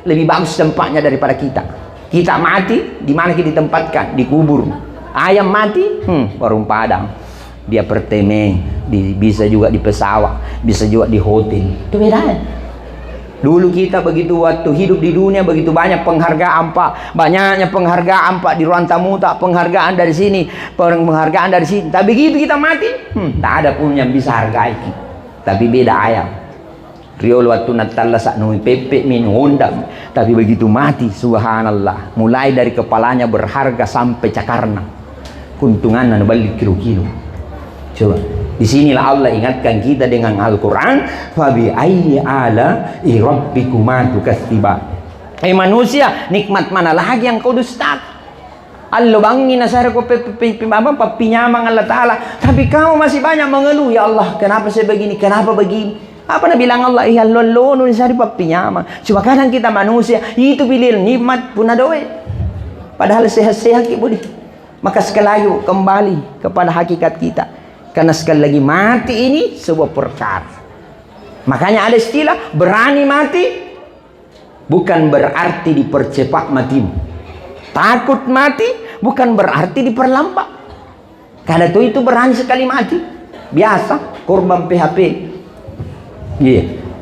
lebih bagus tempatnya daripada kita. Kita mati, di mana kita ditempatkan? Di kubur. Ayam mati, warung Padang. Dia pertemeng, bisa juga di pesawat, bisa juga di hotel. Itu bedanya. Dulu kita begitu waktu hidup di dunia begitu banyak penghargaan Pak, banyaknya penghargaan Pak di ruang tamu tak penghargaan dari sini, penghargaan dari sini. Tapi begitu kita mati, tak ada pun yang bisa hargai kita. Tapi beda ayam. Riol waktu Natal sak nui pepe minum undang, tapi begitu mati subhanallah, mulai dari kepalanya berharga sampai cakarna, kuntungan dan balik kilo-kilo. Coba. Disinilah Allah ingatkan kita dengan Al-Quran, fabi ayyi ala rabbikuma tukadziban. Manusia, nikmat mana lagi yang kau dustakan? Allah bangin nasara ko pinyamang Allah Ta'ala, tapi kamu masih banyak mengeluh, ya Allah kenapa saya begini, kenapa begini? Apa nak bilang Allah, Allah nun sari pinyamang. Cuma kadang kita manusia itu pilih nikmat pun ada padahal sehat-sehat budi. Maka sekali lagi kembali kepada hakikat kita. Karena sekali lagi mati ini sebuah perkara. Makanya ada istilah berani mati bukan berarti dipercepat matimu. Takut mati bukan berarti diperlambat. Karena itu berani sekali mati. Biasa korban PHP.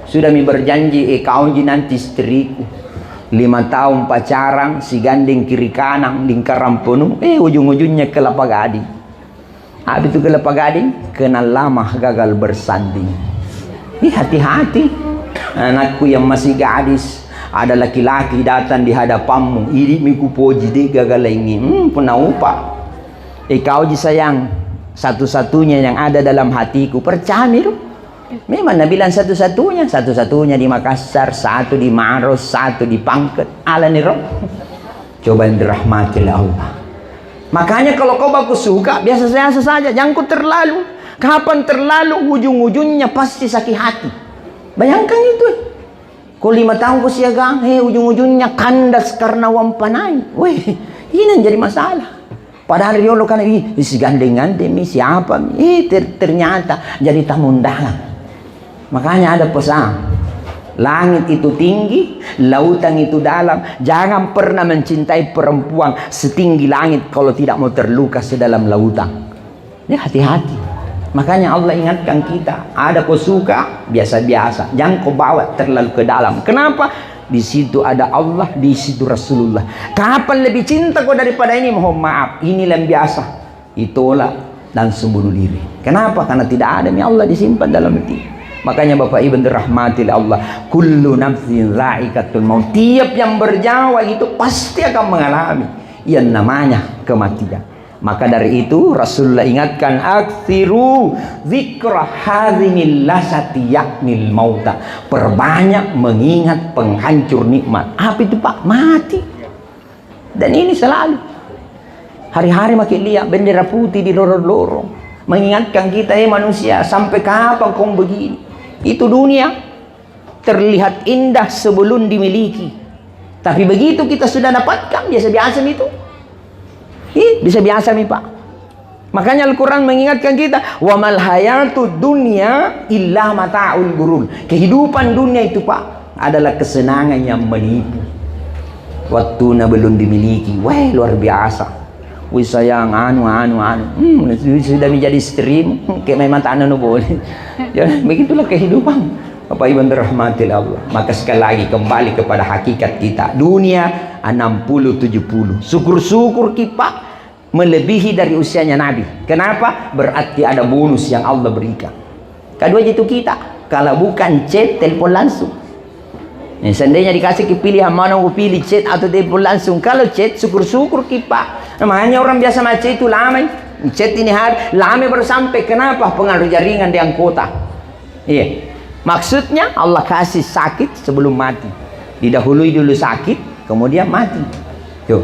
Sudah berjanji kau nanti istriku 5 tahun pacaran, si gandeng kiri kanan lingkaran penuh, ujung-ujungnya Kelapa Gading. Habis itu Kelapa Gading, kenal lama gagal bersanding. Hati-hati, anakku yang masih gadis, ada laki-laki datang di hadapanmu, iri miku poji de gagal ini, pernah upah. Kau sayang, satu-satunya yang ada dalam hatiku, percaya miru. Memang Nabi bilang satu-satunya di Makassar, satu di Maros, satu di Pangket, ala niro. Coba dirahmati Allah. Makanya kalau kau bagus suka, biasa saja, jangan kau terlalu. Kapan terlalu, ujung-ujungnya pasti sakit hati. Bayangkan itu. Kau 5 tahun kau siaga, ujung-ujungnya kandas karena uang panai. Weh, ini yang jadi masalah. Padahal dia kan si gandeng-gandeng siapa? Ternyata jadi tamu undangan. Makanya ada pesan. Langit itu tinggi, lautan itu dalam. Jangan pernah mencintai perempuan setinggi langit kalau tidak mau terluka sedalam lautan. Ya, hati-hati. Makanya Allah ingatkan kita, ada kau suka biasa-biasa, jangan kau bawa terlalu ke dalam. Kenapa? Di situ ada Allah, di situ Rasulullah. Kapan lebih cinta kau daripada ini? Mohon maaf, ini yang biasa. Ditolak dan bunuh diri. Kenapa? Karena tidak ada Allah disimpan dalam hati. Makanya Bapak Ibu dirahmati Allah, kullu nafsin za'iqatul maut. Tiap yang berjawa itu pasti akan mengalami yang namanya kematian. Maka dari itu Rasulullah ingatkan, aktsiru dzikra hadzimil lasati yaknil mauta. Perbanyak mengingat penghancur nikmat. Apa itu Pak? Mati. Dan ini selalu hari-hari makin lihat bendera putih di lorong-lorong mengingatkan kita, manusia, sampai kapan kau begini? Itu dunia terlihat indah sebelum dimiliki, tapi begitu kita sudah dapatkan biasa-biasa itu. Biasa-biasa nih Pak. Makanya Al-Quran mengingatkan kita, wa mal hayatud dunya illa mata'ul gurur. Kehidupan dunia itu Pak adalah kesenangan yang menipu. Waktu belum dimiliki, wah luar biasa. Wih sayang, sudah menjadi istrimu, kayak memang tak boleh. Ya, begitulah kehidupan. Bapak Ibu dirahmati Allah. Maka sekali lagi kembali kepada hakikat kita. Dunia 60-70. Syukur-syukur kita melebihi dari usianya Nabi. Kenapa? Berarti ada bonus yang Allah berikan. Kedua itu kita. Kalau bukan chat, telepon langsung. Seandainya dikasih pilihan mana mau pilih chat atau telepon langsung. Kalau chat, syukur-syukur kita. Namanya orang biasa macam itu lama. Chat ini hari lama baru sampai. Kenapa? Pengaruh jaringan di anggota. Iya. Maksudnya Allah kasih sakit sebelum mati. Didahului dulu sakit, kemudian mati. Yo.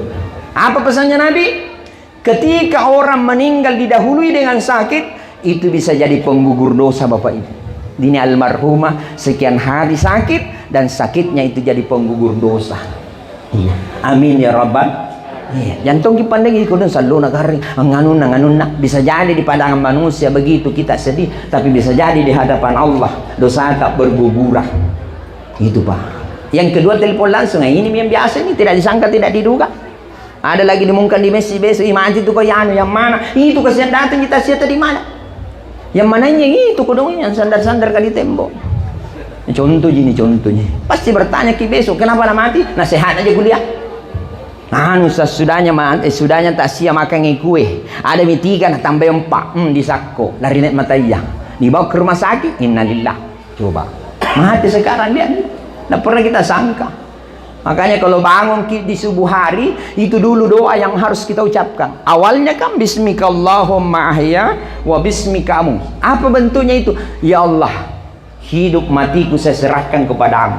Apa pesannya Nabi? Ketika orang meninggal didahului dengan sakit, itu bisa jadi penggugur dosa Bapak Ibu. Ini almarhumah sekian hari sakit dan sakitnya itu jadi penggugur dosa. Iya. Amin ya Rabbal. Iya. Jantung dipandang ikut selalu nagari nganun bisa jadi di pandangan manusia begitu kita sedih, tapi bisa jadi di hadapan Allah dosa tak berguguran. Itu Pak. Yang kedua telepon langsung. Nah, ini yang biasa ini tidak disangka tidak diduga. Ada lagi dimungkinkan di Messi besok imajin itu kayano yang mana? Itu kasihan datang kita siapa di mana? Yang mananya itu kodong yang sandar-sandar kali tembok. Contohnya pasti bertanya ki besok kenapa nak mati? Nah sehat aja kuliah. Sudahnya tak siap makan kue. Ada mie 3 tambah 4 di sako lari naik mataya. Dibawa ke rumah sakit, innalillah. Coba mati sekarang dia. Tidak pernah kita sangka. Makanya kalau bangun di subuh hari itu dulu doa yang harus kita ucapkan. Awalnya kan bismikallahumma ahya wa bismikamu. Apa bentuknya itu? Ya Allah, hidup matiku saya serahkan kepadamu.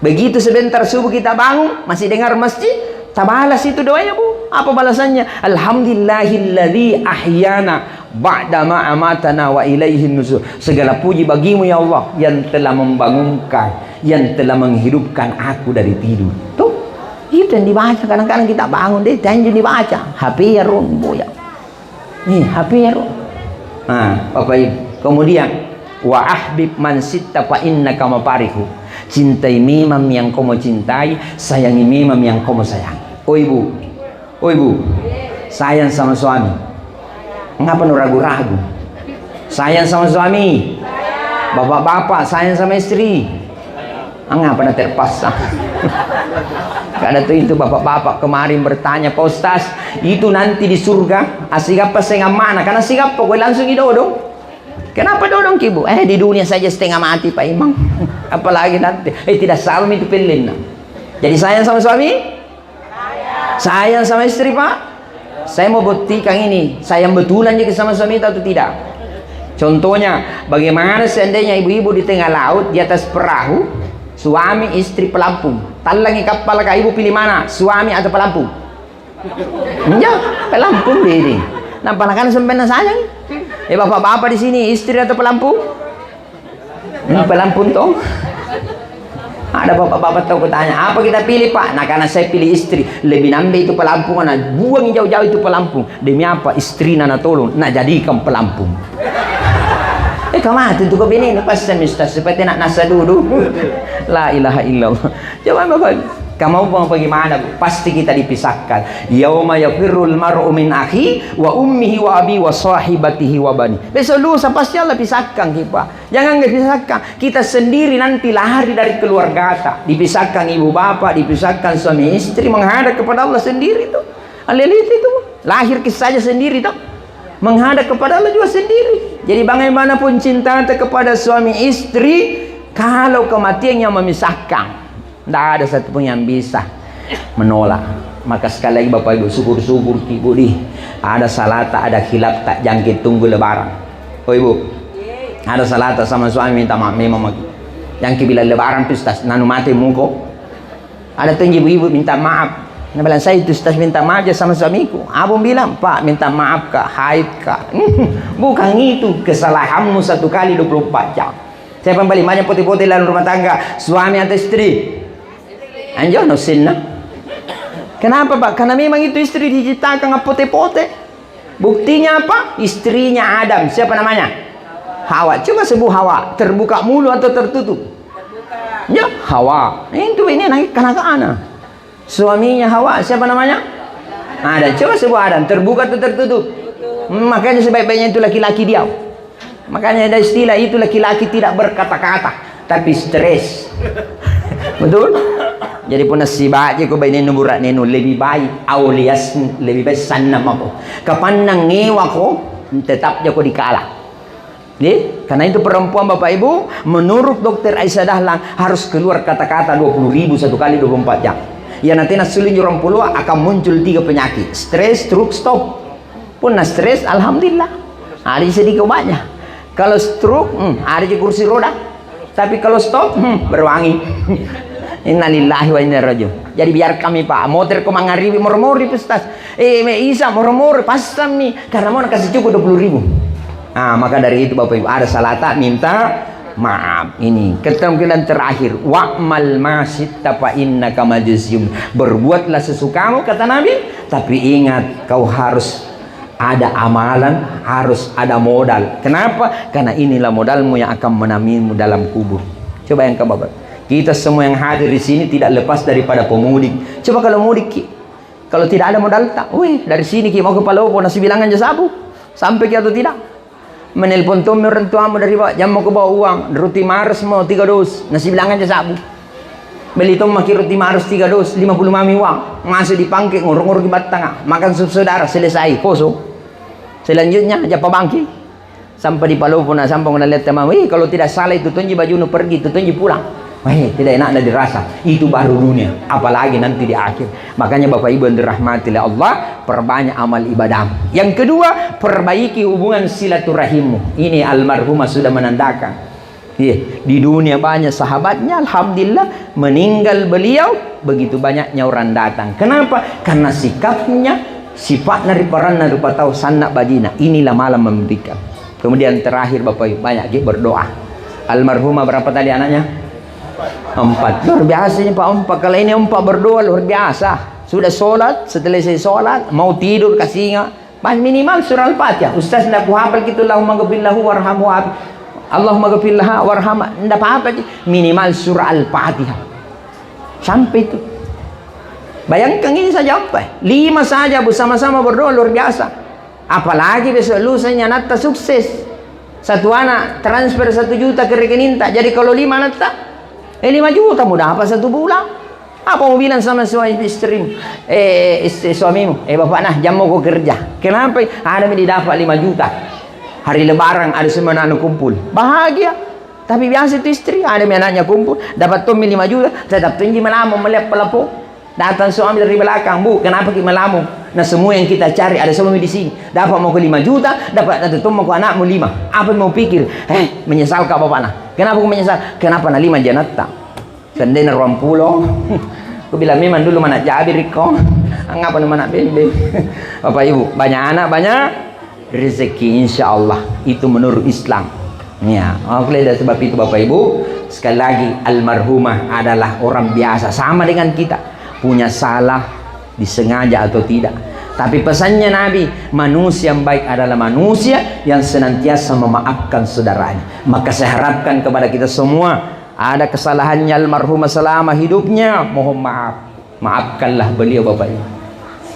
Begitu sebentar subuh kita bangun masih dengar masjid, tak balas itu doanya Bu. Apa balasannya? Alhamdulillahilladzi ahyana ba'dama amatana wa ilaihin nusur. Segala puji bagimu ya Allah yang telah membangunkan, yang telah menghidupkan aku dari tidur. Tuh, itu yang dibaca. Kadang-kadang kita bangun deh, jangan dibaca. HP ya ron, Bu ya. Nih, HP ya ron. Nah, Bapak Ibu. Kemudian wa ahbib man sitta fa innaka mafarihu. Cintai memang yang kamu cintai, sayangi memang yang kamu sayangi. Oh ibu, sayang sama suami. Ngapa nu ragu-ragu? Sayang sama suami. Bapak-bapak sayang sama istri. Ngapa na terpaksa? Karena itu bapak-bapak kemarin bertanya, Pak Ustaz, itu nanti di surga asigapa setengah mana? Karena sigap gue langsung didodong. Kenapa dodong kibu? Di dunia saja setengah mati Pak Imam. Apalagi nanti. Tidak salam itu pilih. Jadi sayang sama suami? Sayang sama istri Pak? Saya mau buktikan ini. Sayang betulan juga sama suami atau tidak? Contohnya, bagaimana seandainya ibu-ibu di tengah laut di atas perahu, suami istri pelampung. Talangi kapal kah ibu pilih mana? Suami atau pelampung? Ya, pelampung deh. Nampak kan sampai sayang. Bapak-bapak di sini istri atau pelampung? Pelampung toh. Ada bapak-bapak tahu tanya, apa kita pilih pak? Nah karena saya pilih istri, lebih nambe itu pelampung, nah buang jauh-jauh itu pelampung. Demi apa? Istri nana tolong, nak jadikan pelampung. Kemana tuh kau bini pas semester seperti nak nasa dulu. La ilaha illallah. Coba bapak, kamu mau bagaimana? Pasti kita dipisahkan. Yauma yafirrul mar'u min akhi wa ummihi wa abi wa sahibatihi wa bani. Besok lusa pasti Allah pisahkan kita. Jangan dipisahkan. Kita sendiri nanti lari dari keluarga kita. Dipisahkan ibu bapak, dipisahkan suami istri, menghadap kepada Allah sendiri tuh. Alilit itu lahir kisahnya sendiri tuh. Menghadap kepada Allah juga sendiri. Jadi bagaimanapun cinta kepada suami istri, kalau kematiannya memisahkan, tidak ada satupun yang bisa menolak. Maka sekali lagi Bapak Ibu, syukur-syukur ibu di ada salata, ada khilaf tak jangkit tunggu lebaran. Oh ibu, ada salata sama suami minta maaf memang yang bila lebaran pistas nanu mati muko. Ada tuh ibu-ibu minta maaf. Nah bilang saya itu minta maaf aja sama suamiku. Abang bilang, Pak minta maaf kak, haid kak. Bukan itu, kesalahanmu satu kali 24 jam. Saya balik banyak putih-putih dalam rumah tangga, suami atau istri? Anjo no sinna. Kenapa Pak? Karena memang itu istri diciptakan putih-putih. Buktinya apa? Istrinya Adam, siapa namanya? Hawa. Coba sebut Hawa, terbuka mulu atau tertutup? Terbuka. Ya, Hawa. Itu ini naik kanak-kanak. Suaminya Hawa, siapa namanya? Adam. Coba sebut Adam, terbuka atau tertutup? Makanya sebaik-baiknya itu laki-laki diam. Makanya ada istilah itu laki-laki tidak berkata-kata, tapi stres. Betul? Jadi pun nasibah aja ko bainin nuburat nenu lebih baik aulias lebih baik sana mako. Kapan nang ngewa ko tetap jako dikalah. Karena itu perempuan Bapak Ibu menurut dokter Aisyah Dahlan harus keluar kata-kata 20.000 satu kali 24 jam. Ya nanti nasulin orang puluh akan muncul 3 penyakit, stres, stroke, stop. Pun stres, alhamdulillah. Ada sedikit banyak. Kalau stroke, ada di kursi roda. Tapi kalau stop, berwangi. Innalillahi wa inna ilaihi rajiun. Jadi biar kami Pak, motor ko mangaribi murmuri pistas. Me isa murmuri pasam nih karena mau kasih cukup 20.000. Nah, maka dari itu Bapak Ibu ada salata minta maaf. Ini ketemuan terakhir, wa'mal masyitta fa innaka majziyun. Berbuatlah sesukamu kata Nabi, tapi ingat kau harus ada amalan, harus ada modal. Kenapa? Karena inilah modalmu yang akan menamimu dalam kubur. Coba yang Bapak, kita semua yang hadir di sini tidak lepas daripada pemudik. Coba kalau mudik, kalau tidak ada modal tak, wih dari sini mau ke Palopo nasi bilangan jasa sabu sampai atau tidak? Menelpon Tommy orang tuamu dari bawah, jam mau ke bawa uang, roti maros mau 3 dos, nasi bilangan jasa sabu. Beli Tom maki roti maros 3 dos, 50 mami uang, masuk di pangke ngurung-ngurung di batang, makan sup saudara selesai, kosong. Selanjutnya japa bangki sampai di Palopo na sampai ngeliat lihat teman, wih kalau tidak salah itu tunji baju nu pergi, itu tunji pulang. Wah, tidak enak ada dirasa. Itu baru dunia, apalagi nanti di akhir. Makanya Bapak Ibu yang dirahmati oleh Allah, perbanyak amal ibadah. Yang kedua, perbaiki hubungan silaturahimmu. Ini almarhumah sudah menandakan. Di dunia banyak sahabatnya, alhamdulillah, meninggal beliau begitu banyaknya orang datang. Kenapa? Karena sikapnya, sifat nariparana rupa tahu sanak bajina. Inilah malam memberikan. Kemudian terakhir Bapak Ibu banyak berdoa. Almarhumah berapa tadi anaknya? 4. Luar biasanya Pak 4. Kalau ini 4 berdoa luar biasa. Sudah sholat, setelah saya sholat mau tidur kasih minimal surah Al-Fatihah. Ustaz tidak hafal gitu, Allahumma ghfir lahu warhamhu, Allahumma ghfir laha warhamha, tidak apa-apa, minimal surah Al-Fatihah sampai itu. Bayangkan ini saja apa? 5 saja bersama-sama berdoa luar biasa. Apalagi besok lusanya nata sukses. Satu anak transfer 1 juta ke rekening tak. Jadi kalau 5 nata 5 juta mudah apa 1 bulan. Apa mau bilang sama suami istrimu? Suamimu, bapak nah jam mau kerja. Kenapa? Ada yang dapat 5 juta. Hari lebaran ada semua anak kumpul. Bahagia. Tapi biasa itu istri, ada yang anaknya kumpul, dapat Tommy 5 juta, tetap tinggi melamun melihat pelapo. Datang suami dari belakang, Bu, kenapa kita melamun? Nah semua yang kita cari ada suami di sini. Dapat mau ke 5 juta, dapat nanti mau ke anakmu 5. Apa yang mau pikir? Menyesal kak bapak nah. Kenapa aku menyesal? Kenapa na 5 janata? Sendena 20. Aku bilang memang dulu mana Jabir kau. Anggapan mana bebe. Bapak Ibu, banyak anak banyak rezeki insya Allah. Itu menurut Islam. Ya, oleh sebab itu Bapak Ibu, sekali lagi almarhumah adalah orang biasa sama dengan kita, punya salah disengaja atau tidak. Tapi pesannya Nabi, manusia yang baik adalah manusia yang senantiasa memaafkan saudaranya. Maka saya harapkan kepada kita semua, ada kesalahannya almarhumah selama hidupnya, mohon maaf, maafkanlah beliau Bapak Ibu.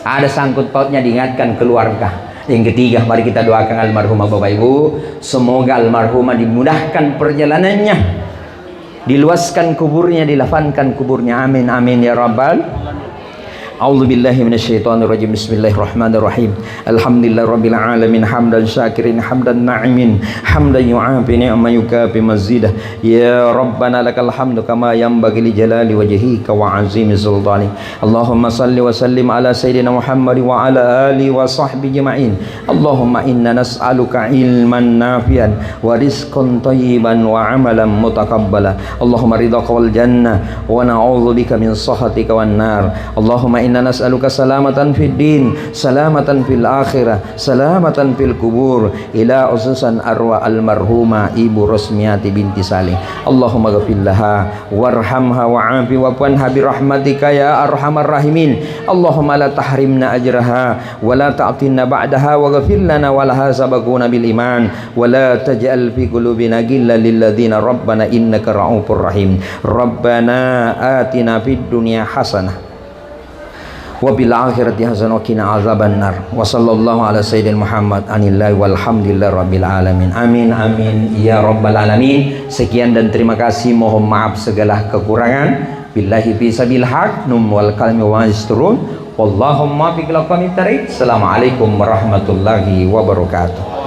Ada sangkut pautnya, diingatkan keluarga. Yang ketiga, mari kita doakan almarhumah Bapak Ibu, semoga almarhumah dimudahkan perjalanannya, diluaskan kuburnya, dilapangkan kuburnya, amin amin ya rabbal. A'udzu billahi minasyaitonir rajim. Bismillahirrahmanirrahim. Alhamdulillahirabbil alamin, hamdan syakirin, hamdan na'imin, hamdan yu'afi ni'ma yukafi mazidah. Ya rabbana lakal hamdu kama yanbaghi li jalali wajhika wa 'azimi sultani. Allahumma salli wa sallim ala sayyidina Muhammad wa ala alihi wa sahbihi ajma'in. Allahumma inna nas'aluka ilman nafi'an wa rizqan thayyiban wa 'amalan mutaqabbala. Allahumma ridhaka wal jannah wa na'udzu bika min sakhatika wan nar. Allahumma inna nas'aluka salamatan fid din, salamatan fil akhirah, salamatan fil kubur, ila ususan arwa almarhumah Ibu Rosmiati binti Salih. Allahumma ghfir laha warhamha wa'afi wa'anha bi rahmatika ya arhamar rahimin. Allahumma la tahrimna ajraha wa la ta'tinna ba'daha wa ghfir lana wa laha sabaquna bil iman wa la taj'al fi qulubina ghillan lil ladzina rabbana innaka ra'ufur rahim. Rabbana atina fid dunya hasanah wa bil akhirati hasanah wa qina azabannar. Wa sallallahu ala sayyidina Muhammad anillahi walhamdulillahi rabbil alamin. Amin amin ya rabbal alamin. Sekian dan terima kasih, mohon maaf segala kekurangan. Billahi fi sabil haq num wal kalmi wa isturun. Wallahumma fi qalqami tarik. Assalamualaikum warahmatullahi wabarakatuh.